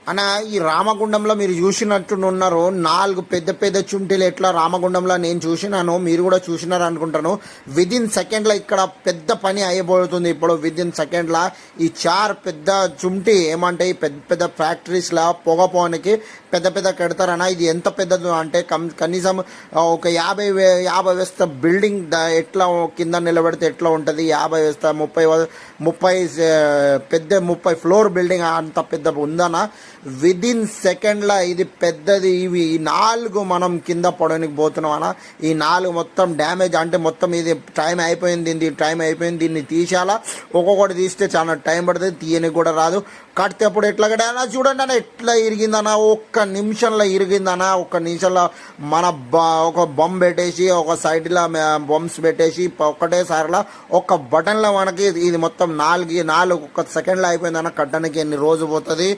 అన్న ఈ రామగుండంలో మీరు చూసినట్టున్నారు 4 పెద్ద పెద్ద చుంటీలు ఎట్లా రామగుండంలో నేను చూసినాను, మీరు కూడా చూసినారు అనుకుంటాను. విదిన్ సెకండ్లో ఇక్కడ పెద్ద పని అయిపోతుంది. ఇప్పుడు విదిన్ సెకండ్లో ఈ 4 పెద్ద చుంటి ఏమంటే పెద్ద పెద్ద ఫ్యాక్టరీస్లో పొగ పోనికి పెద్ద పెద్ద కడతారన్న. ఇది ఎంత పెద్దదో అంటే కనీసం ఒక 50 వేస్త బిల్డింగ్ ఎట్లా కింద నిలబెడితే ఎట్లా ఉంటుంది, 50 వేస్తా 30 పెద్ద 30 ఫ్లోర్ బిల్డింగ్ అంత పెద్ద ఉందన్న. విదిన్ సెకండ్లో ఇది పెద్దది. ఇవి ఈ 4 మనం కింద పడడానికి పోతున్నాం అన్న. ఈ 4 మొత్తం డ్యామేజ్ అంటే మొత్తం ఇది టైం అయిపోయింది, దీన్ని తీసేయాలా. ఒక్కొక్కటి తీస్తే చాలా టైం పడుతుంది, తీయనికి కూడా రాదు. కడితే అప్పుడు ఎట్లా కట్టానా చూడండి అన్న, ఎట్లా ఇరిగిందన్న. ఒక్క నిమిషంలో ఇరిగిందన్న. ఒక్క నిమిషంలో మన ఒక బొమ్మ పెట్టేసి ఒక సైడ్లో బొమ్స్ పెట్టేసి ఒక్కటేసారిలో ఒక్క బటన్లో మనకి ఇది మొత్తం 4 ఒక్క సెకండ్లో అయిపోయిందన్న. కట్టడానికి ఎన్ని రోజు పోతుంది.